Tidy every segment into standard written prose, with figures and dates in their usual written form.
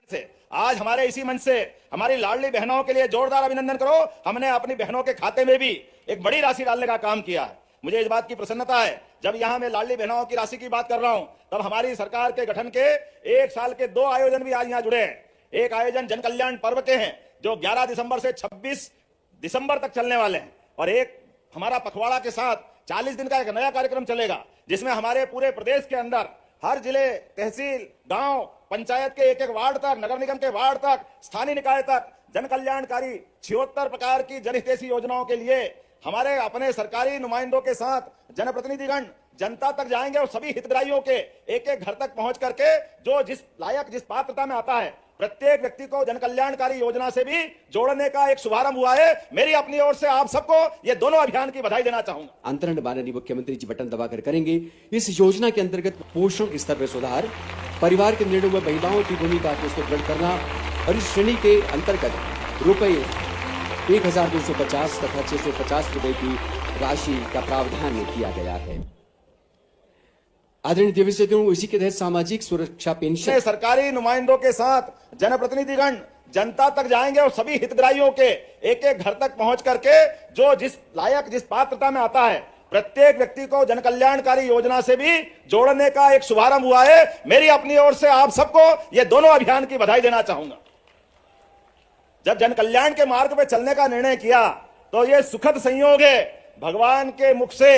से आज हमारे इसी मंच से हमारी लाडली बहनों के लिए जोरदार अभिनंदन करो। हमने अपनी बहनों के खाते में भी एक बड़ी राशि डालने का काम किया है। मुझे इस बात की प्रसन्नता है, जब यहाँ मैं लाडली बहनों की राशि की बात कर रहा हूं, तब हमारी सरकार के गठन के 1 साल के 2 आयोजन भी आज यहाँ जुड़े हैं। एक आयोजन जन कल्याण पर्व के हैं जो 11 दिसंबर से 26 दिसंबर तक चलने वाले हैं, और एक हमारा पखवाड़ा के साथ 40 दिन का एक नया कार्यक्रम चलेगा, जिसमें हमारे पूरे प्रदेश के अंदर हर जिले, तहसील, गांव, पंचायत के एक एक वार्ड तक, नगर निगम के वार्ड तक, स्थानीय निकाय तक जन कल्याणकारी 76 प्रकार की जनहितैषी योजनाओं के लिए हमारे अपने सरकारी नुमाइंदों के साथ जनप्रतिनिधिगण जनता तक जाएंगे और सभी हितग्राहियों के एक एक घर तक पहुंच करके जो जिस लायक, जिस पात्रता में आता है, प्रत्येक व्यक्ति को जन कल्याणकारी योजना से भी जोड़ने का एक शुभारंभ हुआ है। मेरी अपनी ओर से आप सबको ये दोनों अभियान की बधाई देना चाहूंगा। अंतरण माननीय मुख्यमंत्री जी बटन दबाकर करेंगे। इस योजना के अंतर्गत पोषण स्तर में सुधार, परिवार के निर्णय में महिलाओं की भूमिका को सुदृढ़ करना और इस श्रेणी के अंतर्गत रुपए 1250 तथा 650 रुपए की राशि का प्रावधान किया गया है। आदरणीय देवेश, इसी के तहत सामाजिक सुरक्षा पेंशन सरकारी नुमाइंदों के साथ जनप्रतिनिधिगण जनता तक जाएंगे और सभी हितग्राहियों के एक एक घर तक पहुंच करके जो जिस लायक, जिस पात्रता में आता है, प्रत्येक व्यक्ति को जन कल्याणकारी योजना से भी जोड़ने का एक शुभारंभ हुआ है। मेरी अपनी ओर से आप सबको ये दोनों अभियान की बधाई देना चाहूंगा। जब जन कल्याण के मार्ग पे चलने का निर्णय किया तो ये सुखद संयोग है, भगवान के मुख से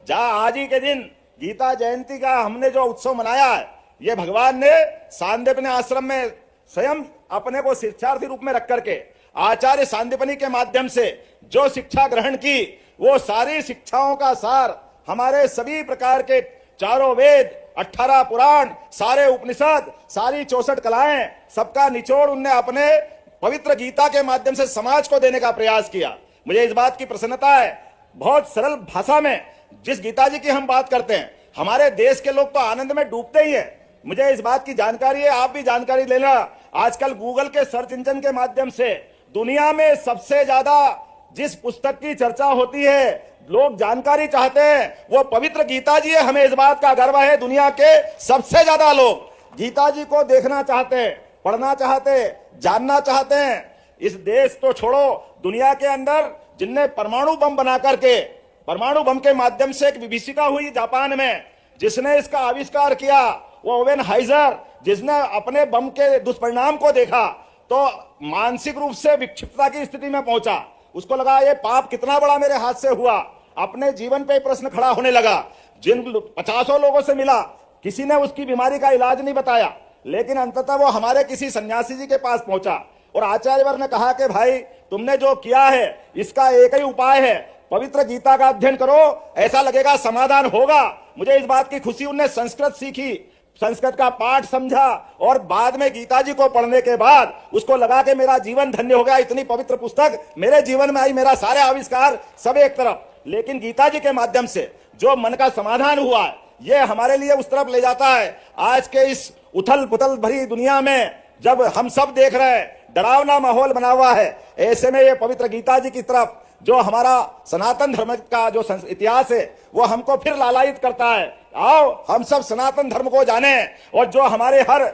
जहां आज ही के दिन गीता जयंती का हमने जो उत्सव मनाया है, ये भगवान ने सांदीपनी आश्रम में स्वयं अपने को शिक्षार्थी रूप में रख करके आचार्य सांदीपनी के माध्यम से जो शिक्षा ग्रहण की, वो सारी शिक्षाओं का सार हमारे सभी प्रकार के चारों वेद, 18 पुराण, सारे उपनिषद, सारी 64 कलाएं, सबका निचोड़ उनने अपने पवित्र गीता के माध्यम से समाज को देने का प्रयास किया। मुझे इस बात की प्रसन्नता है, बहुत सरल भाषा में जिस गीता जी की हम बात करते हैं, हमारे देश के लोग तो आनंद में डूबते ही हैं। मुझे इस बात की जानकारी है, आप भी जानकारी लेना। आजकल गूगल के सर्च इंजन के माध्यम से दुनिया में सबसे ज्यादा जिस पुस्तक की चर्चा होती है, लोग जानकारी चाहते हैं, वो पवित्र गीता जी है। हमें इस बात का गर्व है, दुनिया के सबसे ज्यादा लोग गीता जी को देखना चाहते हैं, पढ़ना चाहते हैं, जानना चाहते हैं। इस देश तो छोड़ो, दुनिया के अंदर जिनने परमाणु बम बना करके, परमाणु बम के माध्यम से एक विभीषिका हुई जापान में, जिसने इसका आविष्कार किया वो ओवेन हाइजर, जिसने अपने बम के दुष्परिणाम को देखा तो मानसिक रूप से विक्षिप्तता की स्थिति में पहुंचा। उसको लगा ये पाप कितना बड़ा मेरे हाथ से हुआ। अपने जीवन पे प्रश्न खड़ा होने लगा। जिन 50 लोगों से मिला, किसी ने उसकी बीमारी का इलाज नहीं बताया, लेकिन अंततः वो हमारे किसी सन्यासी जी के पास पहुंचा और आचार्यवर ने कहा कि भाई तुमने जो किया है इसका एक ही उपाय है, पवित्र गीता का अध्ययन करो, ऐसा लगेगा समाधान होगा। मुझे इस बात की खुशी, उनने संस्कृत सीखी, संस्कृत का पाठ समझा और बाद में गीता जी को पढ़ने के बाद उसको लगा कि मेरा जीवन धन्य हो गया, इतनी पवित्र पुस्तक मेरे जीवन में आई, मेरा सारे आविष्कार सब एक तरफ, लेकिन गीता जी के माध्यम से जो मन का समाधान हुआ है, ये हमारे लिए उस तरफ ले जाता है। आज के इस उथल पुथल भरी दुनिया में जब हम सब देख रहे हैं, डरावना माहौल बना हुआ है, ऐसे में ये पवित्र गीता जी की तरफ जो हमारा सनातन धर्म का जो इतिहास है, वो हमको फिर लालायित करता है। आओ हम सब सनातन धर्म को जाने, और जो हमारे हर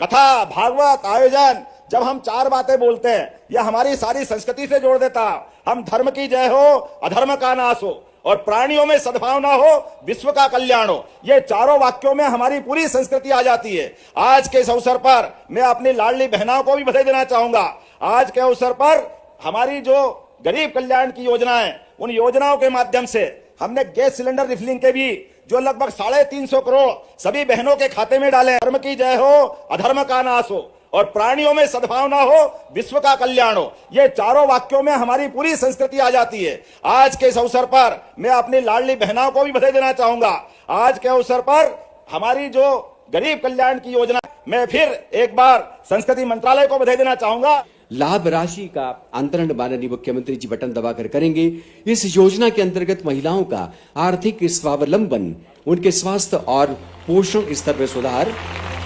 कथा, भागवत, आयोजन, जब हम 4 बातें बोलते हैं, यह हमारी सारी संस्कृति से जोड़ देता। हम धर्म की जय हो, अधर्म का नाश हो, और प्राणियों में सद्भावना हो, विश्व का कल्याण हो, ये चारों वाक्यों में हमारी पूरी संस्कृति आ जाती है। आज के इस अवसर पर मैं अपनी लाडली बहनों को भी बधाई देना चाहूंगा। आज के अवसर पर हमारी जो गरीब कल्याण की योजना है, उन योजनाओं के माध्यम से हमने गैस सिलेंडर रिफिलिंग के भी जो लगभग 350 करोड़ सभी बहनों के खाते में डाले। धर्म की जय हो, अधर्म का नाश हो, और प्राणियों में सद्भावना हो, विश्व का कल्याण हो, ये चारों वाक्यों में हमारी पूरी संस्कृति आ जाती है। आज के इस अवसर पर मैं अपनी लाडली बहनों को भी बधाई देना चाहूंगा। आज के अवसर पर हमारी जो गरीब कल्याण की योजना, मैं फिर एक बार संस्कृति मंत्रालय को बधाई देना चाहूंगा। लाभ राशि का अंतरण माननीय मुख्यमंत्री जी बटन दबाकर करेंगे। इस योजना के अंतर्गत महिलाओं का आर्थिक स्वावलंबन, उनके स्वास्थ्य और पोषण स्तर में सुधार,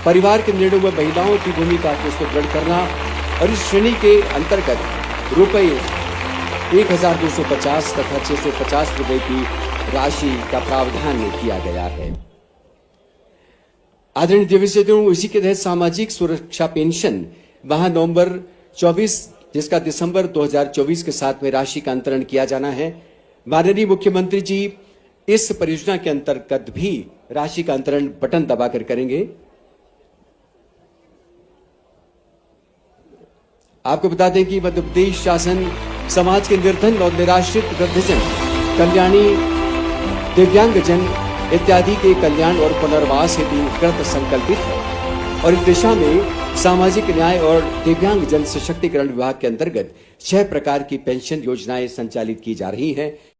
परिवार के निर्णय में महिलाओं की भूमिका को सुदृढ़ करना और इस श्रेणी के अंतर्गत रुपए 1250 तथा 650 रुपए की राशि का प्रावधान किया गया है। आदरणीय देवेश, इसी के तहत सामाजिक सुरक्षा पेंशन वहां नवंबर 24 जिसका दिसंबर 2024 के साथ में राशि का अंतरण किया जाना है। माननीय मुख्यमंत्री जी इस परियोजना के अंतर्गत भी राशि का अंतरण बटन दबाकर करेंगे। आपको बता दें कि मध्य प्रदेश शासन समाज के निर्धन और निराश्रित वृद्धजन, कल्याणी, दिव्यांगजन इत्यादि के कल्याण और पुनर्वास हेतु कृत संकल्पित है और इस दिशा में सामाजिक न्याय और दिव्यांगजन सशक्तिकरण विभाग के अंतर्गत 6 प्रकार की पेंशन योजनाएं संचालित की जा रही हैं।